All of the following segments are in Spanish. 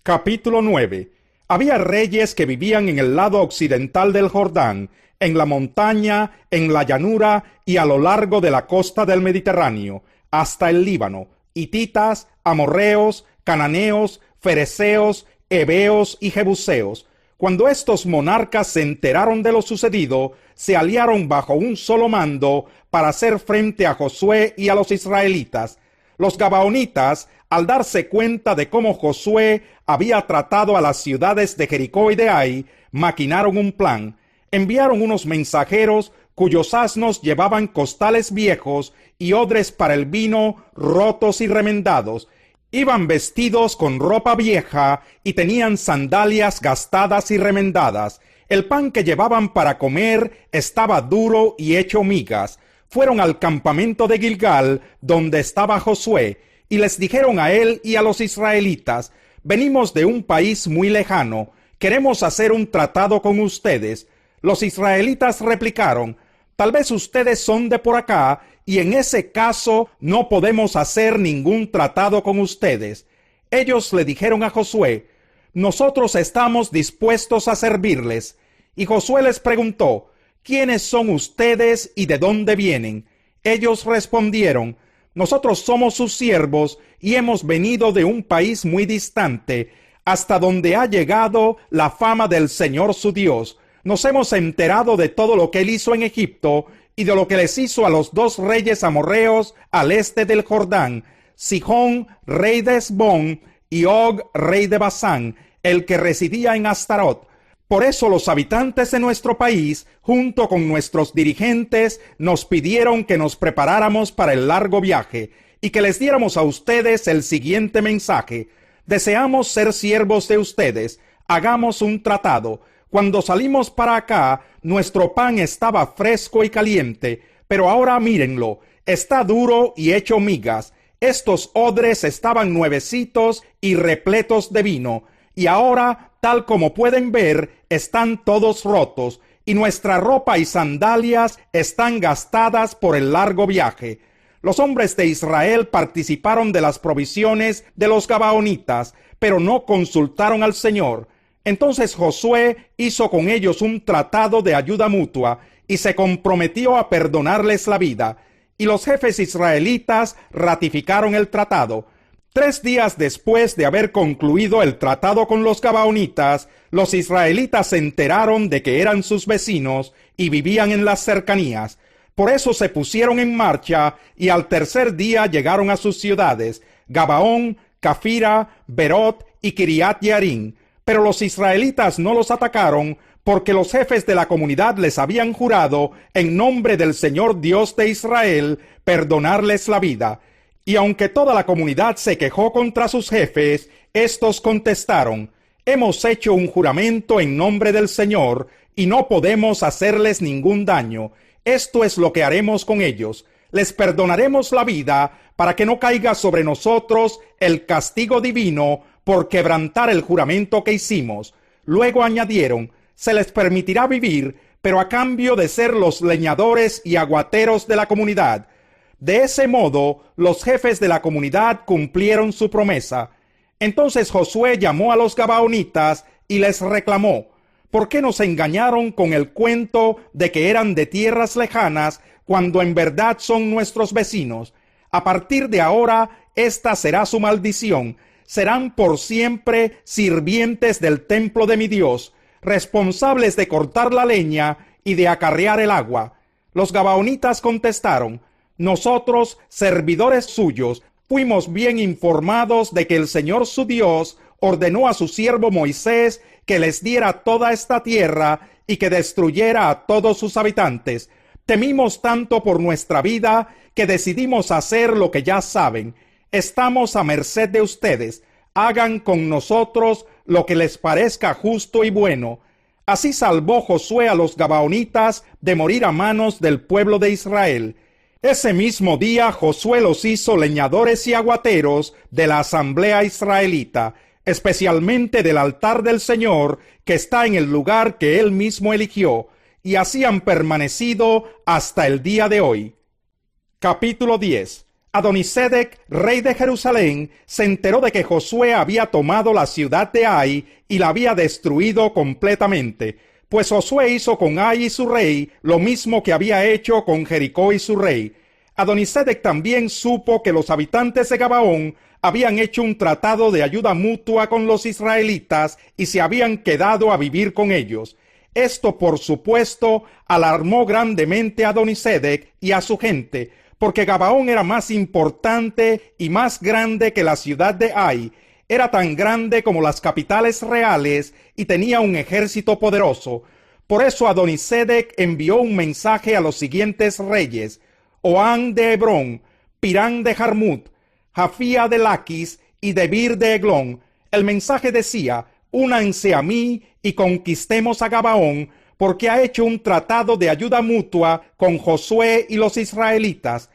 Capítulo 9. Había reyes que vivían en el lado occidental del Jordán, en la montaña, en la llanura y a lo largo de la costa del Mediterráneo, hasta el Líbano, hititas, amorreos, cananeos, fereceos, heveos y jebuseos. Cuando estos monarcas se enteraron de lo sucedido, se aliaron bajo un solo mando para hacer frente a Josué y a los israelitas. Los gabaonitas, al darse cuenta de cómo Josué había tratado a las ciudades de Jericó y de Ai, maquinaron un plan. Enviaron unos mensajeros cuyos asnos llevaban costales viejos y odres para el vino rotos y remendados. Iban vestidos con ropa vieja y tenían sandalias gastadas y remendadas. El pan que llevaban para comer estaba duro y hecho migas. Fueron al campamento de Gilgal, donde estaba Josué, y les dijeron a él y a los israelitas: venimos de un país muy lejano, queremos hacer un tratado con ustedes. Los israelitas replicaron: tal vez ustedes son de por acá, y en ese caso no podemos hacer ningún tratado con ustedes. Ellos le dijeron a Josué: nosotros estamos dispuestos a servirles. Y Josué les preguntó: ¿quiénes son ustedes y de dónde vienen? Ellos respondieron: nosotros somos sus siervos y hemos venido de un país muy distante, hasta donde ha llegado la fama del Señor su Dios. Nos hemos enterado de todo lo que él hizo en Egipto y de lo que les hizo a los dos reyes amorreos al este del Jordán, Sihón, rey de Hesbón, y Og, rey de Basán, el que residía en Astarot. Por eso los habitantes de nuestro país, junto con nuestros dirigentes, nos pidieron que nos preparáramos para el largo viaje y que les diéramos a ustedes el siguiente mensaje: deseamos ser siervos de ustedes, hagamos un tratado. Cuando salimos para acá, nuestro pan estaba fresco y caliente, pero ahora mírenlo, está duro y hecho migas. Estos odres estaban nuevecitos y repletos de vino, y ahora, tal como pueden ver, están todos rotos, y nuestra ropa y sandalias están gastadas por el largo viaje. Los hombres de Israel participaron de las provisiones de los gabaonitas, pero no consultaron al Señor. Entonces Josué hizo con ellos un tratado de ayuda mutua y se comprometió a perdonarles la vida. Y los jefes israelitas ratificaron el tratado. 3 días después de haber concluido el tratado con los gabaonitas, los israelitas se enteraron de que eran sus vecinos y vivían en las cercanías. Por eso se pusieron en marcha y al tercer día llegaron a sus ciudades, Gabaón, Cafira, Berot y Kiriat Yearim. Pero los israelitas no los atacaron porque los jefes de la comunidad les habían jurado, en nombre del Señor Dios de Israel, perdonarles la vida. Y aunque toda la comunidad se quejó contra sus jefes, estos contestaron: hemos hecho un juramento en nombre del Señor y no podemos hacerles ningún daño. Esto es lo que haremos con ellos: les perdonaremos la vida para que no caiga sobre nosotros el castigo divino por quebrantar el juramento que hicimos. Luego añadieron: se les permitirá vivir, pero a cambio de ser los leñadores y aguateros de la comunidad. De ese modo, los jefes de la comunidad cumplieron su promesa. Entonces Josué llamó a los gabaonitas y les reclamó: ¿por qué nos engañaron con el cuento de que eran de tierras lejanas cuando en verdad son nuestros vecinos? A partir de ahora, esta será su maldición. Serán por siempre sirvientes del templo de mi Dios, responsables de cortar la leña y de acarrear el agua. Los gabaonitas contestaron: nosotros, servidores suyos, fuimos bien informados de que el Señor su Dios ordenó a su siervo Moisés que les diera toda esta tierra y que destruyera a todos sus habitantes. Temimos tanto por nuestra vida que decidimos hacer lo que ya saben. Estamos a merced de ustedes. Hagan con nosotros lo que les parezca justo y bueno. Así salvó Josué a los gabaonitas de morir a manos del pueblo de Israel. Ese mismo día Josué los hizo leñadores y aguateros de la asamblea israelita, especialmente del altar del Señor que está en el lugar que él mismo eligió, y así han permanecido hasta el día de hoy. Capítulo 10. Adonisedec, rey de Jerusalén, se enteró de que Josué había tomado la ciudad de Ai y la había destruido completamente, pues Josué hizo con Ai y su rey lo mismo que había hecho con Jericó y su rey. Adonisedec también supo que los habitantes de Gabaón habían hecho un tratado de ayuda mutua con los israelitas y se habían quedado a vivir con ellos. Esto, por supuesto, alarmó grandemente a Adonisedec y a su gente, porque Gabaón era más importante y más grande que la ciudad de Ai. Era tan grande como las capitales reales y tenía un ejército poderoso. Por eso Adonisedec envió un mensaje a los siguientes reyes: Oán de Hebrón, Pirán de Jarmut, Jafía de Laquis y Debir de Eglón. El mensaje decía: únanse a mí y conquistemos a Gabaón, porque ha hecho un tratado de ayuda mutua con Josué y los israelitas.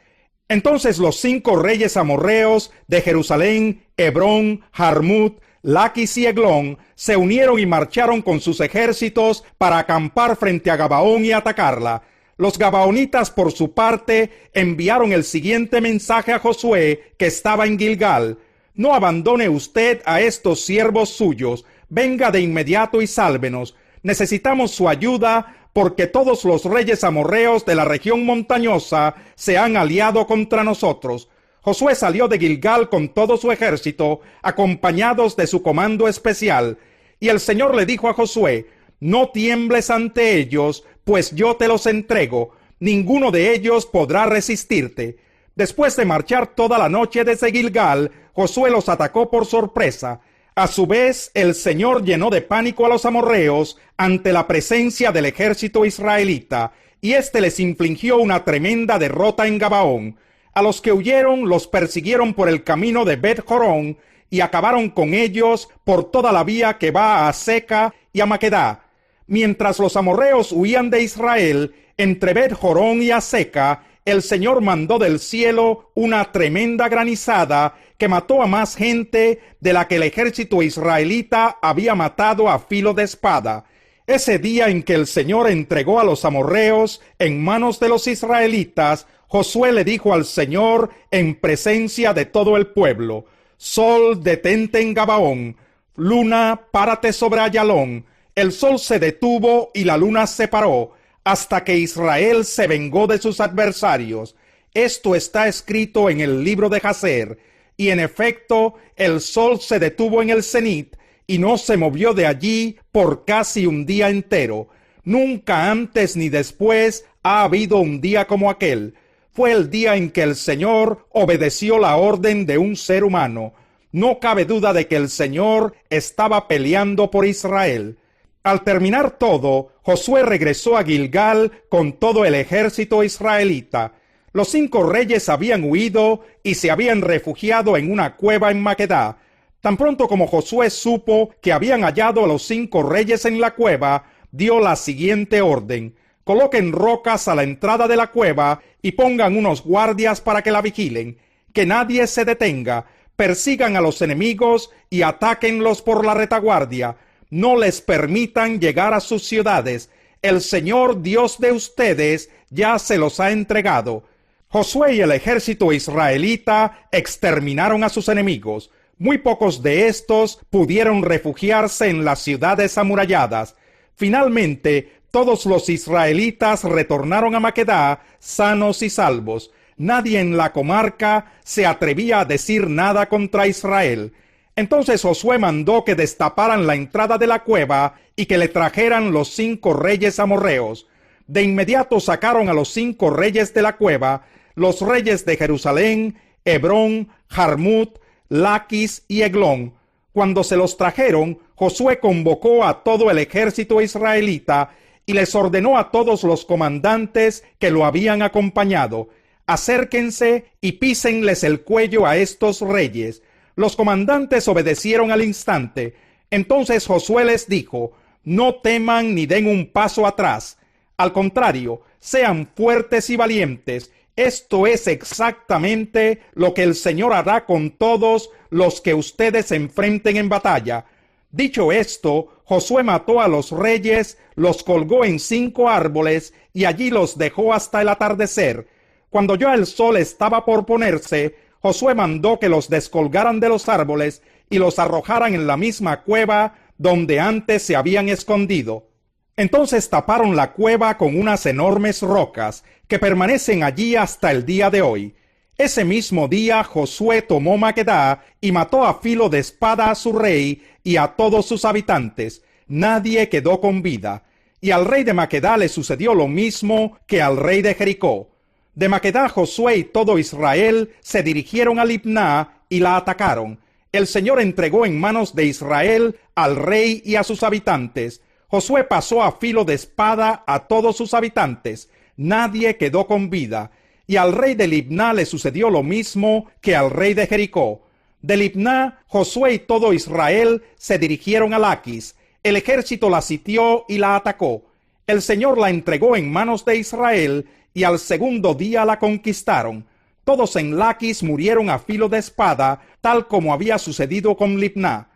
Entonces los 5 reyes amorreos de Jerusalén, Hebrón, Jarmut, Laquis y Eglón se unieron y marcharon con sus ejércitos para acampar frente a Gabaón y atacarla. Los gabaonitas, por su parte, enviaron el siguiente mensaje a Josué, que estaba en Gilgal: no abandone usted a estos siervos suyos, venga de inmediato y sálvenos. Necesitamos su ayuda, porque todos los reyes amorreos de la región montañosa se han aliado contra nosotros. Josué salió de Gilgal con todo su ejército, acompañados de su comando especial. Y el Señor le dijo a Josué: no tiembles ante ellos, pues yo te los entrego. Ninguno de ellos podrá resistirte. Después de marchar toda la noche desde Gilgal, Josué los atacó por sorpresa. A su vez, el Señor llenó de pánico a los amorreos ante la presencia del ejército israelita, y éste les infligió una tremenda derrota en Gabaón. A los que huyeron los persiguieron por el camino de Bet-Jorón y acabaron con ellos por toda la vía que va a Aseca y a Maquedá. Mientras los amorreos huían de Israel, entre Bet-Jorón y Aseca, el Señor mandó del cielo una tremenda granizada que mató a más gente de la que el ejército israelita había matado a filo de espada. Ese día en que el Señor entregó a los amorreos en manos de los israelitas, Josué le dijo al Señor en presencia de todo el pueblo: Sol, detente en Gabaón; luna, párate sobre Ayalón. El sol se detuvo y la luna se paró, hasta que Israel se vengó de sus adversarios. Esto está escrito en el libro de Jaser. Y en efecto, el sol se detuvo en el cenit y no se movió de allí por casi un día entero. Nunca antes ni después ha habido un día como aquel. Fue el día en que el Señor obedeció la orden de un ser humano. No cabe duda de que el Señor estaba peleando por Israel. Al terminar todo, Josué regresó a Gilgal con todo el ejército israelita. Los 5 reyes habían huido y se habían refugiado en una cueva en Maquedá. Tan pronto como Josué supo que habían hallado a los 5 reyes en la cueva, dio la siguiente orden: coloquen rocas a la entrada de la cueva y pongan unos guardias para que la vigilen. Que nadie se detenga. Persigan a los enemigos y atáquenlos por la retaguardia. No les permitan llegar a sus ciudades. El Señor Dios de ustedes ya se los ha entregado. Josué y el ejército israelita exterminaron a sus enemigos. Muy pocos de estos pudieron refugiarse en las ciudades amuralladas. Finalmente, todos los israelitas retornaron a Maquedá sanos y salvos. Nadie en la comarca se atrevía a decir nada contra Israel. Entonces Josué mandó que destaparan la entrada de la cueva y que le trajeran los 5 reyes amorreos. De inmediato sacaron a los 5 reyes de la cueva, los reyes de Jerusalén, Hebrón, Jarmut, Laquis y Eglón. Cuando se los trajeron, Josué convocó a todo el ejército israelita y les ordenó a todos los comandantes que lo habían acompañado: acérquense y písenles el cuello a estos reyes. Los comandantes obedecieron al instante. Entonces Josué les dijo: no teman ni den un paso atrás. Al contrario, sean fuertes y valientes. Esto es exactamente lo que el Señor hará con todos los que ustedes enfrenten en batalla. Dicho esto, Josué mató a los reyes, los colgó en 5 árboles y allí los dejó hasta el atardecer. Cuando ya el sol estaba por ponerse, Josué mandó que los descolgaran de los árboles y los arrojaran en la misma cueva donde antes se habían escondido. Entonces taparon la cueva con unas enormes rocas que permanecen allí hasta el día de hoy. Ese mismo día Josué tomó Maquedá y mató a filo de espada a su rey y a todos sus habitantes. Nadie quedó con vida. Y al rey de Maquedá le sucedió lo mismo que al rey de Jericó. De Maquedá Josué y todo Israel se dirigieron a Libná y la atacaron. El Señor entregó en manos de Israel al rey y a sus habitantes. Josué pasó a filo de espada a todos sus habitantes. Nadie quedó con vida. Y al rey de Libná le sucedió lo mismo que al rey de Jericó. De Libná, Josué y todo Israel se dirigieron a Laquis. El ejército la sitió y la atacó. El Señor la entregó en manos de Israel y al segundo día la conquistaron. Todos en Laquis murieron a filo de espada, tal como había sucedido con Libná.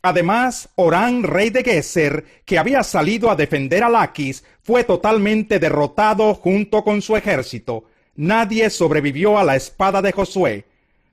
Además, Orán, rey de Geser, que había salido a defender a Laquis, fue totalmente derrotado junto con su ejército. Nadie sobrevivió a la espada de Josué.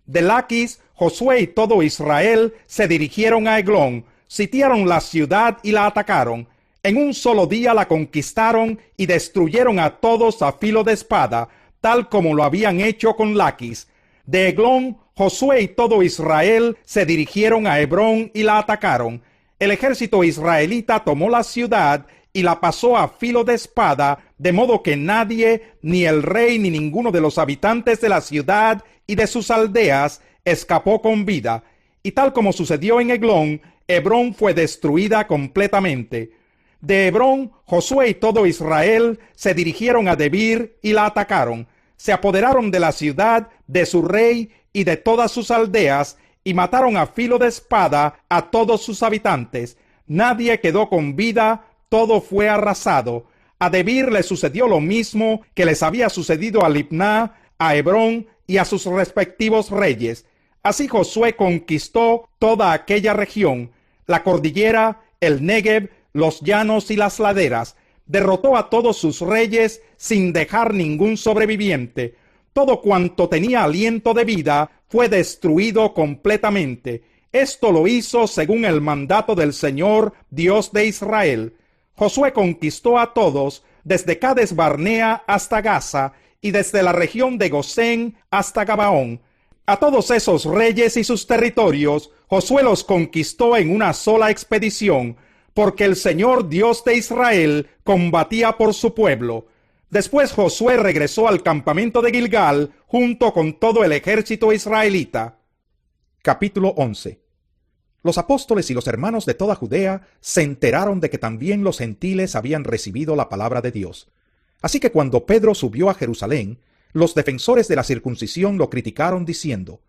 De Laquis, Josué y todo Israel se dirigieron a Eglón, sitiaron la ciudad y la atacaron. En un solo día la conquistaron y destruyeron a todos a filo de espada, tal como lo habían hecho con Laquis. De Eglón, Josué y todo Israel se dirigieron a Hebrón y la atacaron. El ejército israelita tomó la ciudad y la pasó a filo de espada, de modo que nadie, ni el rey ni ninguno de los habitantes de la ciudad y de sus aldeas, escapó con vida. Y tal como sucedió en Eglón, Hebrón fue destruida completamente. De Hebrón, Josué y todo Israel se dirigieron a Debir y la atacaron. Se apoderaron de la ciudad, de su rey y de todas sus aldeas, y mataron a filo de espada a todos sus habitantes. Nadie quedó con vida, todo fue arrasado. A Debir le sucedió lo mismo que les había sucedido a Libná, a Hebrón y a sus respectivos reyes. Así Josué conquistó toda aquella región, la cordillera, el Negev, los llanos y las laderas. Derrotó a todos sus reyes sin dejar ningún sobreviviente. Todo cuanto tenía aliento de vida fue destruido completamente. Esto lo hizo según el mandato del Señor, Dios de Israel. Josué conquistó a todos, desde Cades Barnea hasta Gaza, y desde la región de Gosén hasta Gabaón. A todos esos reyes y sus territorios, Josué los conquistó en una sola expedición, porque el Señor Dios de Israel combatía por su pueblo. Después Josué regresó al campamento de Gilgal junto con todo el ejército israelita. Capítulo 11. Los apóstoles y los hermanos de toda Judea se enteraron de que también los gentiles habían recibido la palabra de Dios. Así que cuando Pedro subió a Jerusalén, los defensores de la circuncisión lo criticaron diciendo: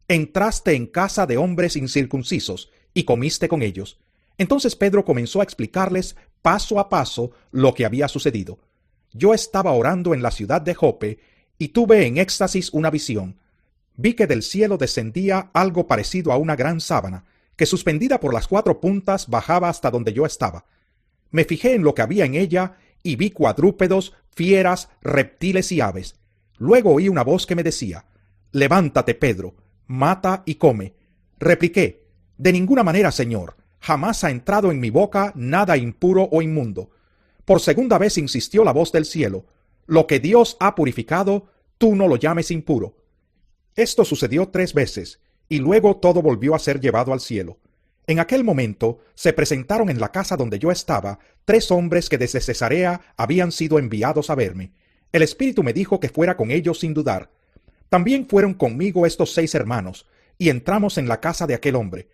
«Entraste en casa de hombres incircuncisos y comiste con ellos». Entonces Pedro comenzó a explicarles paso a paso lo que había sucedido. «Yo estaba orando en la ciudad de Jope y tuve en éxtasis una visión. Vi que del cielo descendía algo parecido a una gran sábana, que suspendida por las 4 puntas bajaba hasta donde yo estaba. Me fijé en lo que había en ella y vi cuadrúpedos, fieras, reptiles y aves. Luego oí una voz que me decía: «Levántate, Pedro, mata y come». Repliqué: «De ninguna manera, Señor. Jamás ha entrado en mi boca nada impuro o inmundo». Por segunda vez insistió la voz del cielo: «Lo que Dios ha purificado, tú no lo llames impuro». Esto sucedió 3 veces, y luego todo volvió a ser llevado al cielo. En aquel momento se presentaron en la casa donde yo estaba 3 hombres que desde Cesarea habían sido enviados a verme. El Espíritu me dijo que fuera con ellos sin dudar. También fueron conmigo estos 6 hermanos, y entramos en la casa de aquel hombre.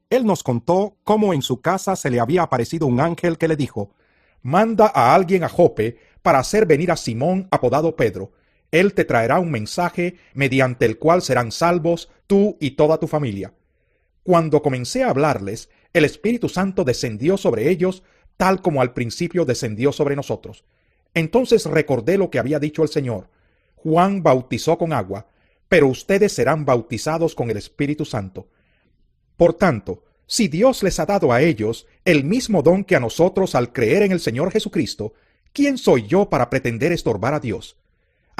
Él nos contó cómo en su casa se le había aparecido un ángel que le dijo: «Manda a alguien a Jope para hacer venir a Simón, apodado Pedro. Él te traerá un mensaje mediante el cual serán salvos tú y toda tu familia». Cuando comencé a hablarles, el Espíritu Santo descendió sobre ellos, tal como al principio descendió sobre nosotros. Entonces recordé lo que había dicho el Señor: «Juan bautizó con agua, pero ustedes serán bautizados con el Espíritu Santo». Por tanto, si Dios les ha dado a ellos el mismo don que a nosotros al creer en el Señor Jesucristo, ¿quién soy yo para pretender estorbar a Dios?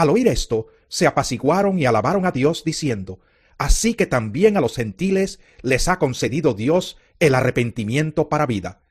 Al oír esto, se apaciguaron y alabaron a Dios, diciendo: Así que también a los gentiles les ha concedido Dios el arrepentimiento para vida.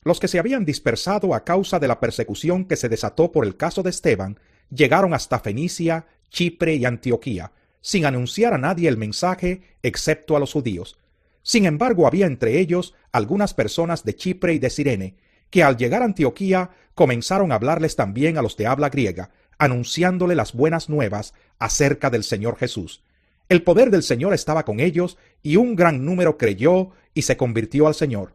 Los que se habían dispersado a causa de la persecución que se desató por el caso de Esteban, llegaron hasta Fenicia, Chipre y Antioquía, sin anunciar a nadie el mensaje, excepto a los judíos. Sin embargo, había entre ellos algunas personas de Chipre y de Cirene, que al llegar a Antioquía comenzaron a hablarles también a los de habla griega, anunciándole las buenas nuevas acerca del Señor Jesús. El poder del Señor estaba con ellos, y un gran número creyó y se convirtió al Señor.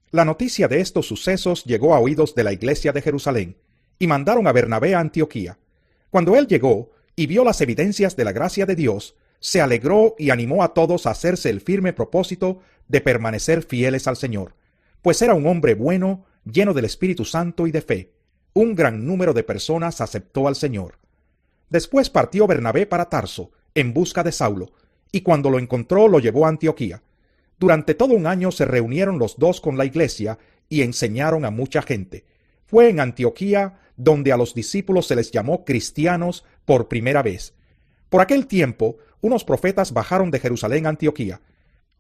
La noticia de estos sucesos llegó a oídos de la iglesia de Jerusalén, y mandaron a Bernabé a Antioquía. Cuando él llegó y vio las evidencias de la gracia de Dios, se alegró y animó a todos a hacerse el firme propósito de permanecer fieles al Señor, pues era un hombre bueno, lleno del Espíritu Santo y de fe. Un gran número de personas aceptó al Señor. Después partió Bernabé para Tarso, en busca de Saulo, y cuando lo encontró lo llevó a Antioquía. Durante todo un año se reunieron los dos con la iglesia y enseñaron a mucha gente. Fue en Antioquía donde a los discípulos se les llamó cristianos por primera vez. Por aquel tiempo, unos profetas bajaron de Jerusalén a Antioquía.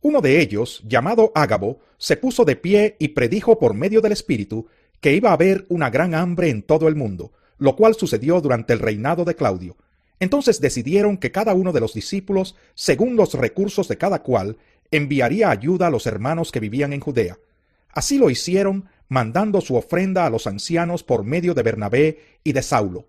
Uno de ellos, llamado Ágabo, se puso de pie y predijo por medio del Espíritu que iba a haber una gran hambre en todo el mundo, lo cual sucedió durante el reinado de Claudio. Entonces decidieron que cada uno de los discípulos, según los recursos de cada cual, enviaría ayuda a los hermanos que vivían en Judea. Así lo hicieron, mandando su ofrenda a los ancianos por medio de Bernabé y de Saulo.